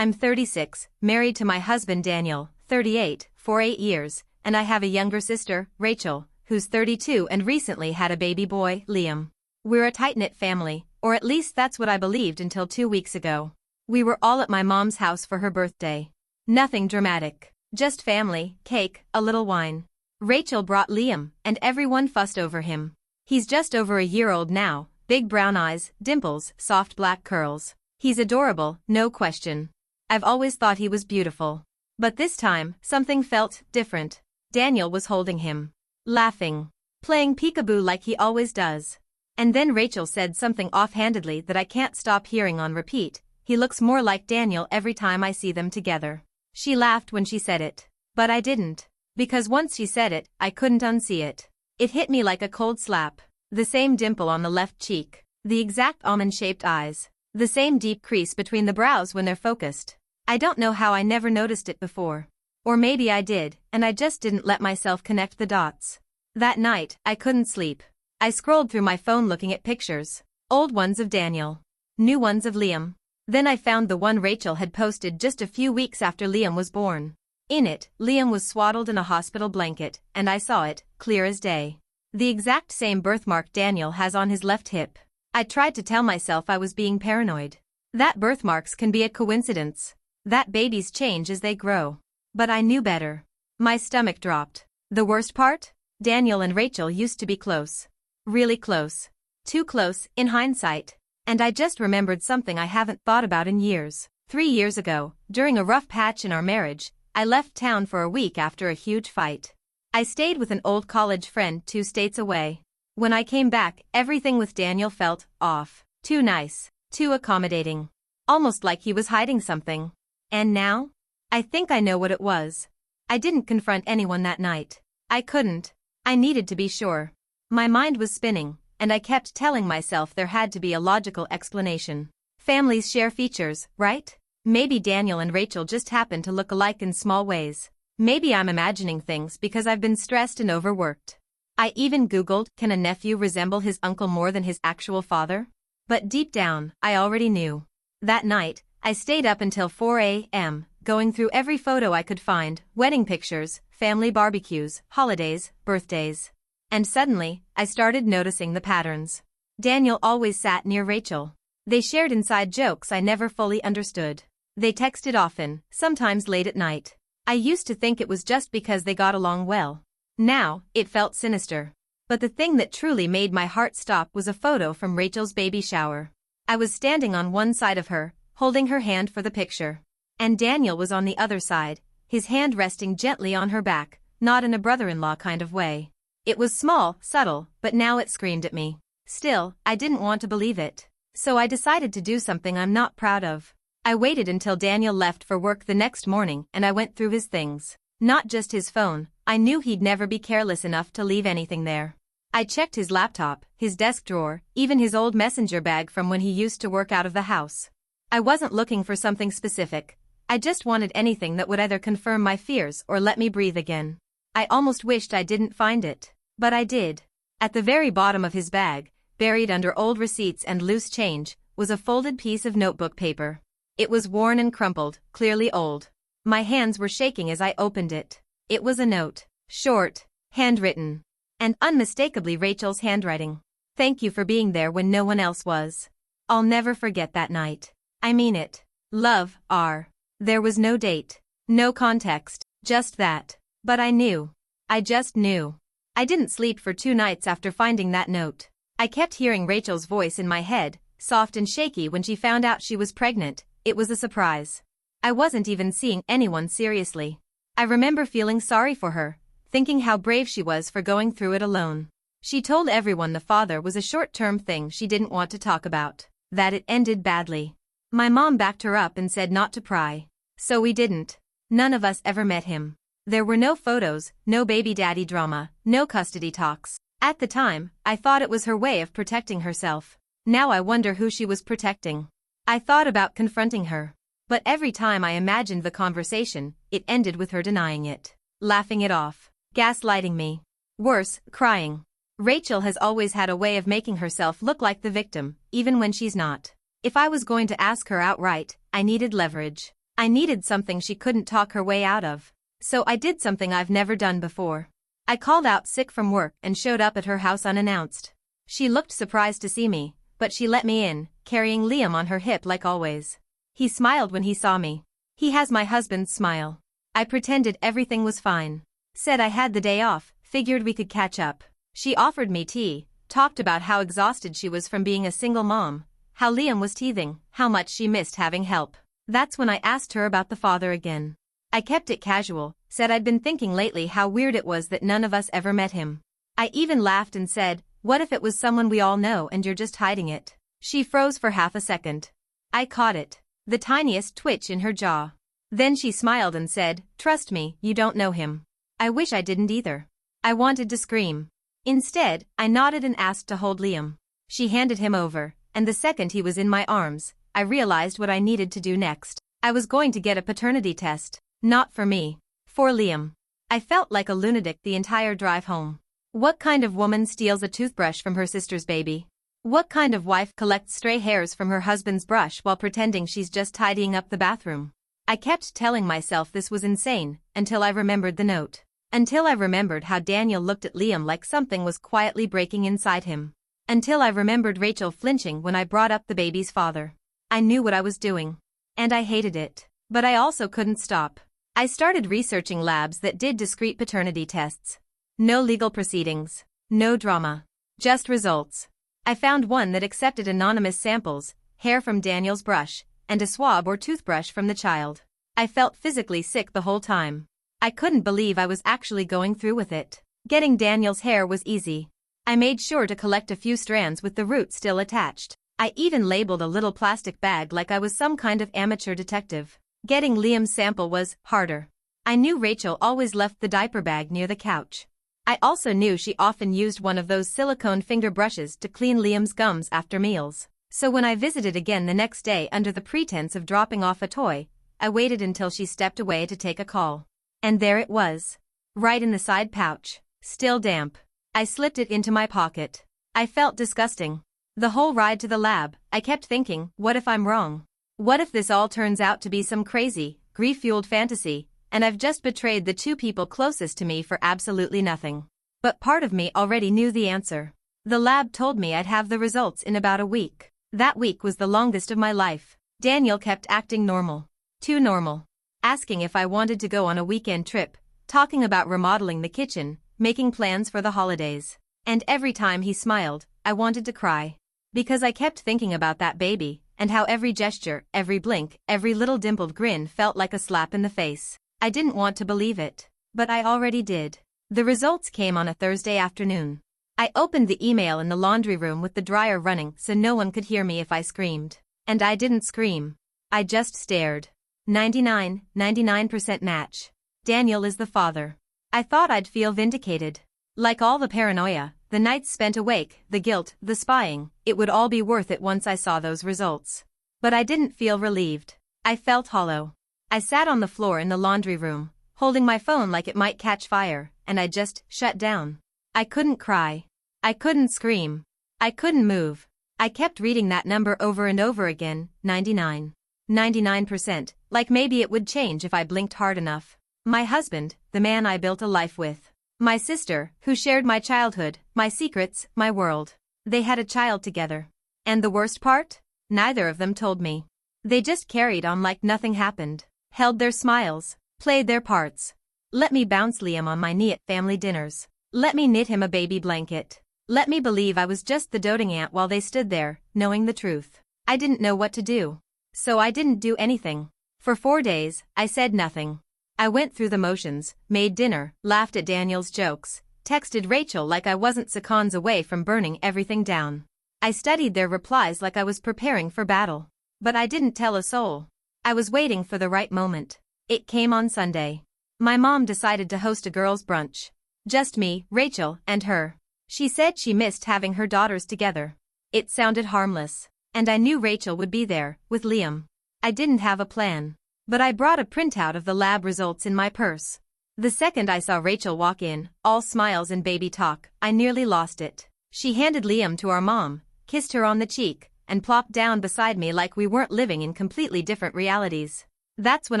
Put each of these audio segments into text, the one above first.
I'm 36, married to my husband Daniel, 38, for 8 years, and I have a younger sister, Rachel, who's 32 and recently had a baby boy, Liam. We're a tight-knit family, or at least that's what I believed until 2 weeks ago. We were all at my mom's house for her birthday. Nothing dramatic. Just family, cake, a little wine. Rachel brought Liam, and everyone fussed over him. He's just over a year old now, big brown eyes, dimples, soft black curls. He's adorable, no question. I've always thought he was beautiful. But this time, something felt different. Daniel was holding him. Laughing. Playing peekaboo like he always does. And then Rachel said something offhandedly that I can't stop hearing on repeat. He looks more like Daniel every time I see them together. She laughed when she said it. But I didn't. Because once she said it, I couldn't unsee it. It hit me like a cold slap. The same dimple on the left cheek. The exact almond-shaped eyes. The same deep crease between the brows when they're focused. I don't know how I never noticed it before. Or maybe I did, and I just didn't let myself connect the dots. That night, I couldn't sleep. I scrolled through my phone looking at pictures. Old ones of Daniel. New ones of Liam. Then I found the one Rachel had posted just a few weeks after Liam was born. In it, Liam was swaddled in a hospital blanket, and I saw it, clear as day. The exact same birthmark Daniel has on his left hip. I tried to tell myself I was being paranoid. That birthmarks can be a coincidence. That babies change as they grow. But I knew better. My stomach dropped. The worst part? Daniel and Rachel used to be close. Really close. Too close, in hindsight. And I just remembered something I haven't thought about in years. 3 years ago, during a rough patch in our marriage, I left town for a week after a huge fight. I stayed with an old college friend 2 states away. When I came back, everything with Daniel felt off. Too nice. Too accommodating. Almost like he was hiding something. And now? I think I know what it was. I didn't confront anyone that night. I couldn't. I needed to be sure. My mind was spinning, and I kept telling myself there had to be a logical explanation. Families share features, right? Maybe Daniel and Rachel just happen to look alike in small ways. Maybe I'm imagining things because I've been stressed and overworked. I even Googled, can a nephew resemble his uncle more than his actual father? But deep down, I already knew. That night, I stayed up until 4 a.m., going through every photo I could find, wedding pictures, family barbecues, holidays, birthdays. And suddenly, I started noticing the patterns. Daniel always sat near Rachel. They shared inside jokes I never fully understood. They texted often, sometimes late at night. I used to think it was just because they got along well. Now, it felt sinister. But the thing that truly made my heart stop was a photo from Rachel's baby shower. I was standing on one side of her, holding her hand for the picture. And Daniel was on the other side, his hand resting gently on her back, not in a brother-in-law kind of way. It was small, subtle, but now it screamed at me. Still, I didn't want to believe it. So I decided to do something I'm not proud of. I waited until Daniel left for work the next morning and I went through his things. Not just his phone, I knew he'd never be careless enough to leave anything there. I checked his laptop, his desk drawer, even his old messenger bag from when he used to work out of the house. I wasn't looking for something specific. I just wanted anything that would either confirm my fears or let me breathe again. I almost wished I didn't find it. But I did. At the very bottom of his bag, buried under old receipts and loose change, was a folded piece of notebook paper. It was worn and crumpled, clearly old. My hands were shaking as I opened it. It was a note. Short, handwritten, and unmistakably Rachel's handwriting. Thank you for being there when no one else was. I'll never forget that night. I mean it. Love, R. There was no date. No context. Just that. But I knew. I just knew. I didn't sleep for 2 nights after finding that note. I kept hearing Rachel's voice in my head, soft and shaky when she found out she was pregnant. It was a surprise. I wasn't even seeing anyone seriously. I remember feeling sorry for her, thinking how brave she was for going through it alone. She told everyone the father was a short-term thing she didn't want to talk about, that it ended badly. My mom backed her up and said not to pry. So we didn't. None of us ever met him. There were no photos, no baby daddy drama, no custody talks. At the time, I thought it was her way of protecting herself. Now I wonder who she was protecting. I thought about confronting her. But every time I imagined the conversation, it ended with her denying it, laughing it off, gaslighting me. Worse, crying. Rachel has always had a way of making herself look like the victim, even when she's not. If I was going to ask her outright, I needed leverage. I needed something she couldn't talk her way out of. So I did something I've never done before. I called out sick from work and showed up at her house unannounced. She looked surprised to see me, but she let me in, carrying Liam on her hip like always. He smiled when he saw me. He has my husband's smile. I pretended everything was fine. Said I had the day off, figured we could catch up. She offered me tea, talked about how exhausted she was from being a single mom, how Liam was teething, how much she missed having help. That's when I asked her about the father again. I kept it casual, said I'd been thinking lately how weird it was that none of us ever met him. I even laughed and said, what if it was someone we all know and you're just hiding it? She froze for half a second. I caught it. The tiniest twitch in her jaw. Then she smiled and said, trust me, you don't know him. I wish I didn't either. I wanted to scream. Instead, I nodded and asked to hold Liam. She handed him over, and the second he was in my arms, I realized what I needed to do next. I was going to get a paternity test. Not for me. For Liam. I felt like a lunatic the entire drive home. What kind of woman steals a toothbrush from her sister's baby? What kind of wife collects stray hairs from her husband's brush while pretending she's just tidying up the bathroom? I kept telling myself this was insane, until I remembered the note. Until I remembered how Daniel looked at Liam like something was quietly breaking inside him. Until I remembered Rachel flinching when I brought up the baby's father. I knew what I was doing. And I hated it. But I also couldn't stop. I started researching labs that did discrete paternity tests. No legal proceedings. No drama. Just results. I found one that accepted anonymous samples, hair from Daniel's brush, and a swab or toothbrush from the child. I felt physically sick the whole time. I couldn't believe I was actually going through with it. Getting Daniel's hair was easy. I made sure to collect a few strands with the root still attached. I even labeled a little plastic bag like I was some kind of amateur detective. Getting Liam's sample was harder. I knew Rachel always left the diaper bag near the couch. I also knew she often used one of those silicone finger brushes to clean Liam's gums after meals. So when I visited again the next day under the pretense of dropping off a toy, I waited until she stepped away to take a call. And there it was. Right in the side pouch. Still damp. I slipped it into my pocket. I felt disgusting. The whole ride to the lab, I kept thinking, what if I'm wrong? What if this all turns out to be some crazy, grief-fueled fantasy, and I've just betrayed the two people closest to me for absolutely nothing? But part of me already knew the answer. The lab told me I'd have the results in about a week. That week was the longest of my life. Daniel kept acting normal. Too normal. Asking if I wanted to go on a weekend trip, talking about remodeling the kitchen, making plans for the holidays. And every time he smiled, I wanted to cry. Because I kept thinking about that baby, and how every gesture, every blink, every little dimpled grin felt like a slap in the face. I didn't want to believe it. But I already did. The results came on a Thursday afternoon. I opened the email in the laundry room with the dryer running so no one could hear me if I screamed. And I didn't scream. I just stared. 99% match. Daniel is the father. I thought I'd feel vindicated. Like all the paranoia, the nights spent awake, the guilt, the spying, it would all be worth it once I saw those results. But I didn't feel relieved. I felt hollow. I sat on the floor in the laundry room, holding my phone like it might catch fire, and I just shut down. I couldn't cry. I couldn't scream. I couldn't move. I kept reading that number over and over again, 99%, like maybe it would change if I blinked hard enough. My husband, the man I built a life with. My sister, who shared my childhood, my secrets, my world. They had a child together. And the worst part? Neither of them told me. They just carried on like nothing happened. Held their smiles. Played their parts. Let me bounce Liam on my knee at family dinners. Let me knit him a baby blanket. Let me believe I was just the doting aunt while they stood there, knowing the truth. I didn't know what to do. So I didn't do anything. For 4 days, I said nothing. I went through the motions, made dinner, laughed at Daniel's jokes, texted Rachel like I wasn't seconds away from burning everything down. I studied their replies like I was preparing for battle. But I didn't tell a soul. I was waiting for the right moment. It came on Sunday. My mom decided to host a girls' brunch. Just me, Rachel, and her. She said she missed having her daughters together. It sounded harmless. And I knew Rachel would be there, with Liam. I didn't have a plan. But I brought a printout of the lab results in my purse. The second I saw Rachel walk in, all smiles and baby talk, I nearly lost it. She handed Liam to our mom, kissed her on the cheek, and plopped down beside me like we weren't living in completely different realities. That's when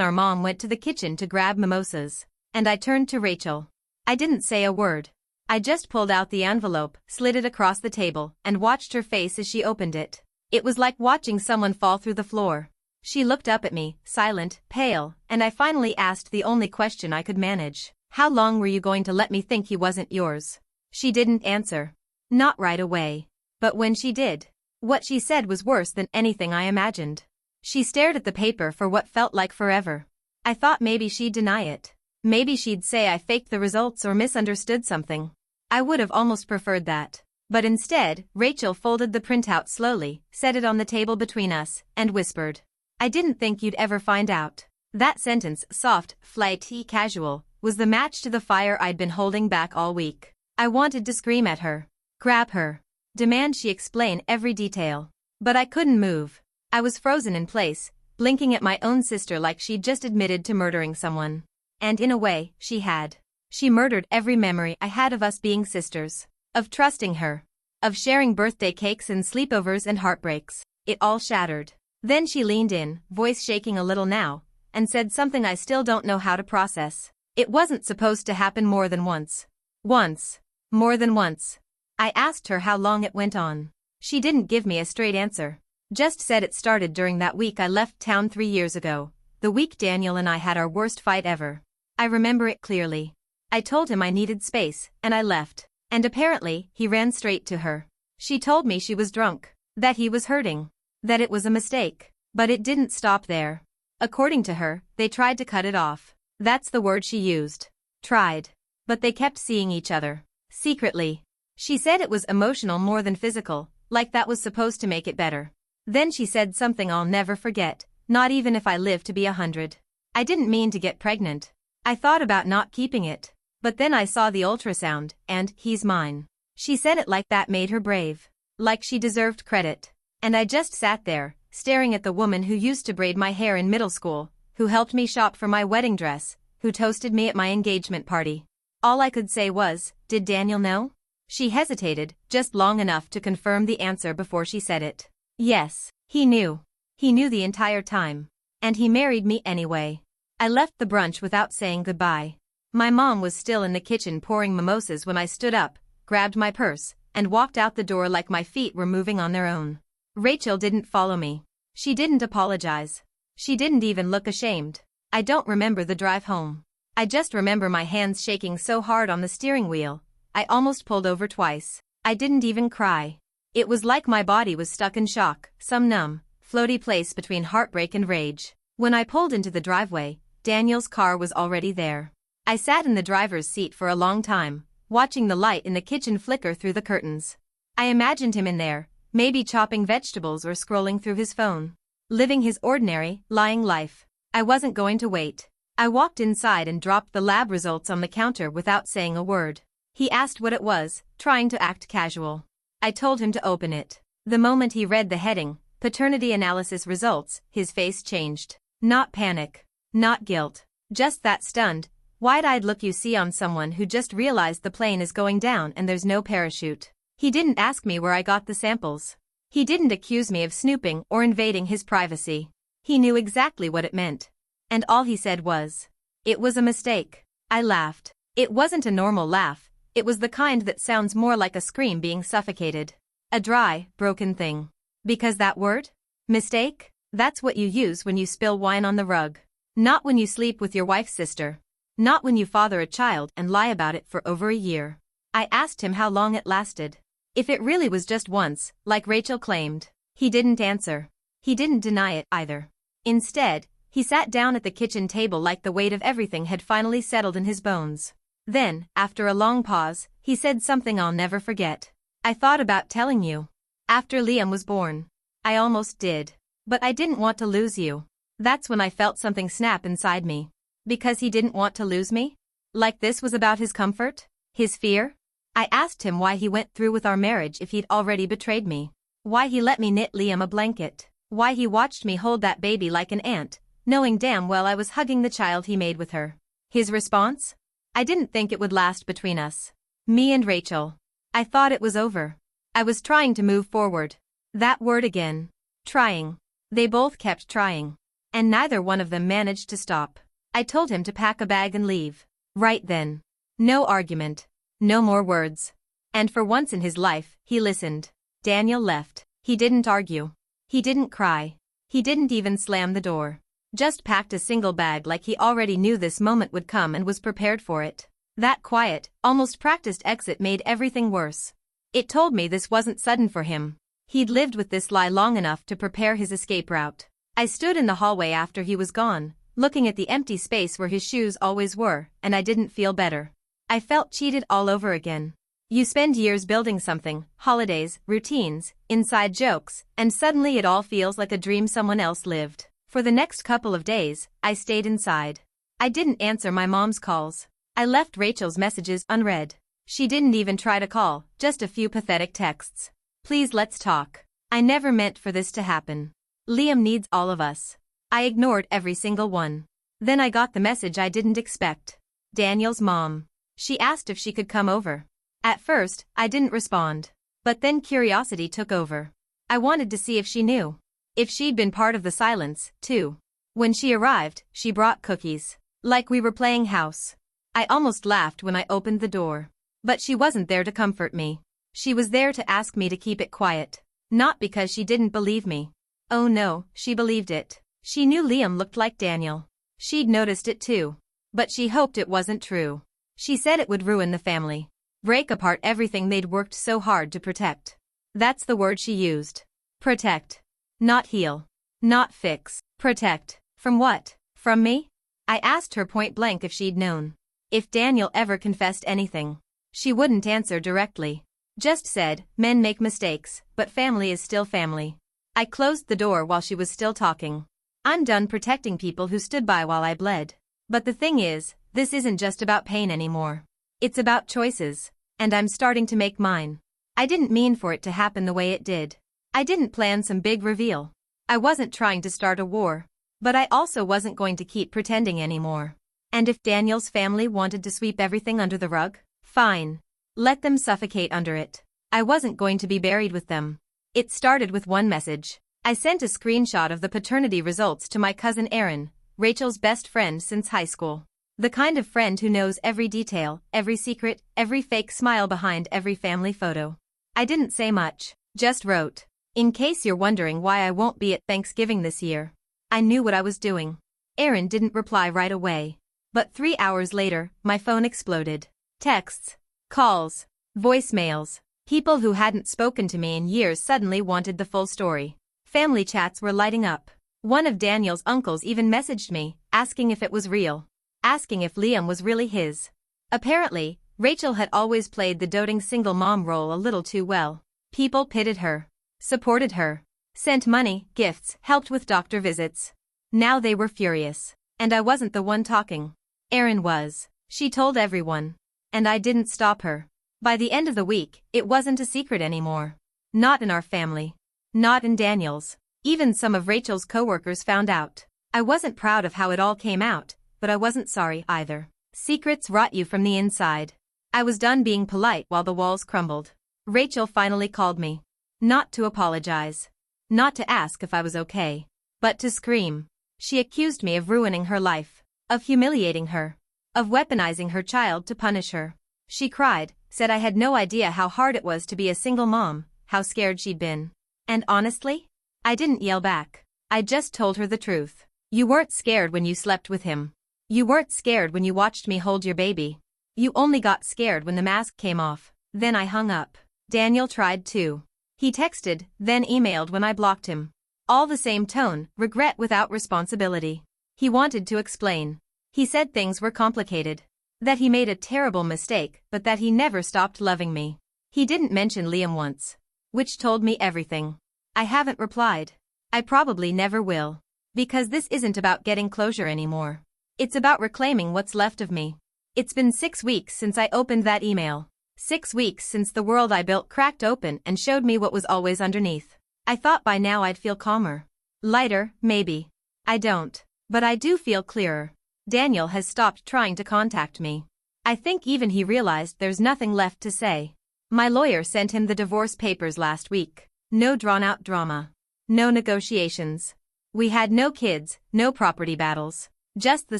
our mom went to the kitchen to grab mimosas. And I turned to Rachel. I didn't say a word. I just pulled out the envelope, slid it across the table, and watched her face as she opened it. It was like watching someone fall through the floor. She looked up at me, silent, pale, and I finally asked the only question I could manage. How long were you going to let me think he wasn't yours? She didn't answer. Not right away. But when she did, what she said was worse than anything I imagined. She stared at the paper for what felt like forever. I thought maybe she'd deny it. Maybe she'd say I faked the results or misunderstood something. I would have almost preferred that. But instead, Rachel folded the printout slowly, set it on the table between us, and whispered, "I didn't think you'd ever find out." That sentence, soft, flighty, casual, was the match to the fire I'd been holding back all week. I wanted to scream at her, grab her, demand she explain every detail. But I couldn't move. I was frozen in place, blinking at my own sister like she'd just admitted to murdering someone. And in a way, she had. She murdered every memory I had of us being sisters, of trusting her, of sharing birthday cakes and sleepovers and heartbreaks. It all shattered. Then she leaned in, voice shaking a little now, and said something I still don't know how to process. It wasn't supposed to happen more than once. Once. More than once. I asked her how long it went on. She didn't give me a straight answer. Just said it started during that week I left town 3 years ago, the week Daniel and I had our worst fight ever. I remember it clearly. I told him I needed space, and I left. And apparently, he ran straight to her. She told me she was drunk, that he was hurting, that it was a mistake. But it didn't stop there. According to her, they tried to cut it off. That's the word she used. Tried. But they kept seeing each other. Secretly. She said it was emotional more than physical, like that was supposed to make it better. Then she said something I'll never forget, not even if I live to be 100. I didn't mean to get pregnant. I thought about not keeping it. But then I saw the ultrasound, and he's mine. She said it like that made her brave. Like she deserved credit. And I just sat there, staring at the woman who used to braid my hair in middle school, who helped me shop for my wedding dress, who toasted me at my engagement party. All I could say was, "Did Daniel know?" She hesitated, just long enough to confirm the answer before she said it. Yes, he knew. He knew the entire time. And he married me anyway. I left the brunch without saying goodbye. My mom was still in the kitchen pouring mimosas when I stood up, grabbed my purse, and walked out the door like my feet were moving on their own. Rachel didn't follow me. She didn't apologize. She didn't even look ashamed. I don't remember the drive home. I just remember my hands shaking so hard on the steering wheel, I almost pulled over twice. I didn't even cry. It was like my body was stuck in shock, some numb, floaty place between heartbreak and rage. When I pulled into the driveway, Daniel's car was already there. I sat in the driver's seat for a long time, watching the light in the kitchen flicker through the curtains. I imagined him in there, maybe chopping vegetables or scrolling through his phone. Living his ordinary, lying life. I wasn't going to wait. I walked inside and dropped the lab results on the counter without saying a word. He asked what it was, trying to act casual. I told him to open it. The moment he read the heading, Paternity Analysis Results, his face changed. Not panic. Not guilt. Just that stunned, wide-eyed look you see on someone who just realized the plane is going down and there's no parachute. He didn't ask me where I got the samples. He didn't accuse me of snooping or invading his privacy. He knew exactly what it meant. And all he said was, "It was a mistake." I laughed. It wasn't a normal laugh. It was the kind that sounds more like a scream being suffocated. A dry, broken thing. Because that word? Mistake? That's what you use when you spill wine on the rug. Not when you sleep with your wife's sister. Not when you father a child and lie about it for over a year. I asked him how long it lasted. If it really was just once, like Rachel claimed. He didn't answer. He didn't deny it either. Instead, he sat down at the kitchen table like the weight of everything had finally settled in his bones. Then, after a long pause, he said something I'll never forget. "I thought about telling you. After Liam was born. I almost did. But I didn't want to lose you." That's when I felt something snap inside me. Because he didn't want to lose me? Like this was about his comfort? His fear? I asked him why he went through with our marriage if he'd already betrayed me. Why he let me knit Liam a blanket. Why he watched me hold that baby like an ant, knowing damn well I was hugging the child he made with her. His response? I didn't think it would last between us. Me and Rachel. I thought it was over. I was trying to move forward. That word again. Trying. They both kept trying. And neither one of them managed to stop. I told him to pack a bag and leave. Right then. No argument. No more words. And for once in his life, he listened. Daniel left. He didn't argue. He didn't cry. He didn't even slam the door. Just packed a single bag like he already knew this moment would come and was prepared for it. That quiet, almost practiced exit made everything worse. It told me this wasn't sudden for him. He'd lived with this lie long enough to prepare his escape route. I stood in the hallway after he was gone, looking at the empty space where his shoes always were, and I didn't feel better. I felt cheated all over again. You spend years building something, holidays, routines, inside jokes, and suddenly it all feels like a dream someone else lived. For the next couple of days, I stayed inside. I didn't answer my mom's calls. I left Rachel's messages unread. She didn't even try to call, just a few pathetic texts. Please let's talk. I never meant for this to happen. Liam needs all of us. I ignored every single one. Then I got the message I didn't expect. Daniel's mom. She asked if she could come over. At first, I didn't respond. But then curiosity took over. I wanted to see if she knew. If she'd been part of the silence, too. When she arrived, she brought cookies. Like we were playing house. I almost laughed when I opened the door. But she wasn't there to comfort me. She was there to ask me to keep it quiet. Not because she didn't believe me. Oh no, she believed it. She knew Liam looked like Daniel. She'd noticed it too. But she hoped it wasn't true. She said it would ruin the family. Break apart everything they'd worked so hard to protect. That's the word she used. Protect. Not heal. Not fix. Protect. From what? From me? I asked her point blank if she'd known. If Daniel ever confessed anything. She wouldn't answer directly. Just said, men make mistakes, but family is still family. I closed the door while she was still talking. I'm done protecting people who stood by while I bled. But the thing is, this isn't just about pain anymore. It's about choices, and I'm starting to make mine. I didn't mean for it to happen the way it did. I didn't plan some big reveal. I wasn't trying to start a war. But I also wasn't going to keep pretending anymore. And if Daniel's family wanted to sweep everything under the rug, fine. Let them suffocate under it. I wasn't going to be buried with them. It started with one message. I sent a screenshot of the paternity results to my cousin Erin, Rachel's best friend since high school. The kind of friend who knows every detail, every secret, every fake smile behind every family photo. I didn't say much, just wrote. In case you're wondering why I won't be at Thanksgiving this year. I knew what I was doing. Erin didn't reply right away. But 3 hours later, my phone exploded. Texts, calls, voicemails. People who hadn't spoken to me in years suddenly wanted the full story. Family chats were lighting up. One of Daniel's uncles even messaged me, asking if it was real. Asking if Liam was really his. Apparently, Rachel had always played the doting single mom role a little too well. People pitied her, supported her, sent money, gifts, helped with doctor visits. Now they were furious. And I wasn't the one talking. Erin was. She told everyone. And I didn't stop her. By the end of the week, it wasn't a secret anymore. Not in our family. Not in Daniel's. Even some of Rachel's coworkers found out. I wasn't proud of how it all came out, but I wasn't sorry either. Secrets rot you from the inside. I was done being polite while the walls crumbled. Rachel finally called me. Not to apologize. Not to ask if I was okay. But to scream. She accused me of ruining her life. Of humiliating her. Of weaponizing her child to punish her. She cried, said I had no idea how hard it was to be a single mom, how scared she'd been. And honestly? I didn't yell back. I just told her the truth. You weren't scared when you slept with him. You weren't scared when you watched me hold your baby. You only got scared when the mask came off. Then I hung up. Daniel tried too. He texted, then emailed when I blocked him. All the same tone, regret without responsibility. He wanted to explain. He said things were complicated. That he made a terrible mistake, but that he never stopped loving me. He didn't mention Liam once. Which told me everything. I haven't replied. I probably never will. Because this isn't about getting closure anymore. It's about reclaiming what's left of me. It's been 6 weeks since I opened that email. 6 weeks since the world I built cracked open and showed me what was always underneath. I thought by now I'd feel calmer. Lighter, maybe. I don't. But I do feel clearer. Daniel has stopped trying to contact me. I think even he realized there's nothing left to say. My lawyer sent him the divorce papers last week. No drawn-out drama. No negotiations. We had no kids, no property battles. Just the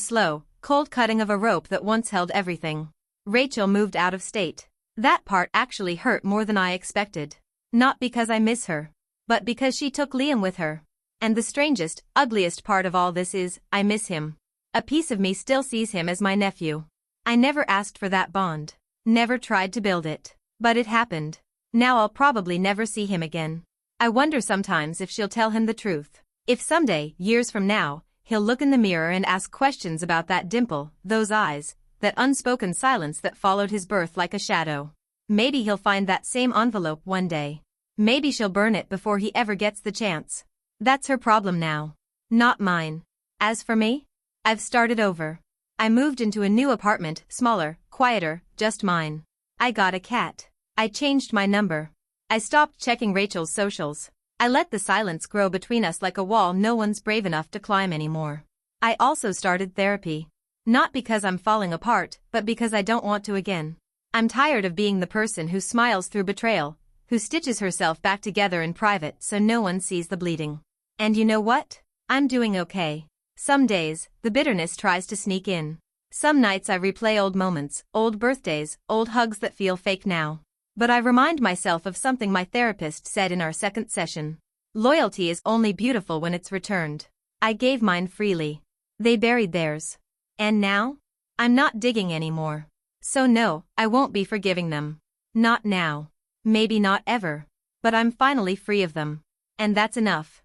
slow, cold cutting of a rope that once held everything. Rachel moved out of state. That part actually hurt more than I expected. Not because I miss her, but because she took Liam with her. And the strangest, ugliest part of all this is, I miss him. A piece of me still sees him as my nephew. I never asked for that bond. Never tried to build it. But it happened. Now I'll probably never see him again. I wonder sometimes if she'll tell him the truth. If someday, years from now, he'll look in the mirror and ask questions about that dimple, those eyes, that unspoken silence that followed his birth like a shadow. Maybe he'll find that same envelope one day. Maybe she'll burn it before he ever gets the chance. That's her problem now. Not mine. As for me, I've started over. I moved into a new apartment, smaller, quieter, just mine. I got a cat. I changed my number. I stopped checking Rachel's socials. I let the silence grow between us like a wall no one's brave enough to climb anymore. I also started therapy. Not because I'm falling apart, but because I don't want to again. I'm tired of being the person who smiles through betrayal, who stitches herself back together in private so no one sees the bleeding. And you know what? I'm doing okay. Some days, the bitterness tries to sneak in. Some nights I replay old moments, old birthdays, old hugs that feel fake now. But I remind myself of something my therapist said in our second session. Loyalty is only beautiful when it's returned. I gave mine freely. They buried theirs. And now? I'm not digging anymore. So no, I won't be forgiving them. Not now. Maybe not ever. But I'm finally free of them. And that's enough.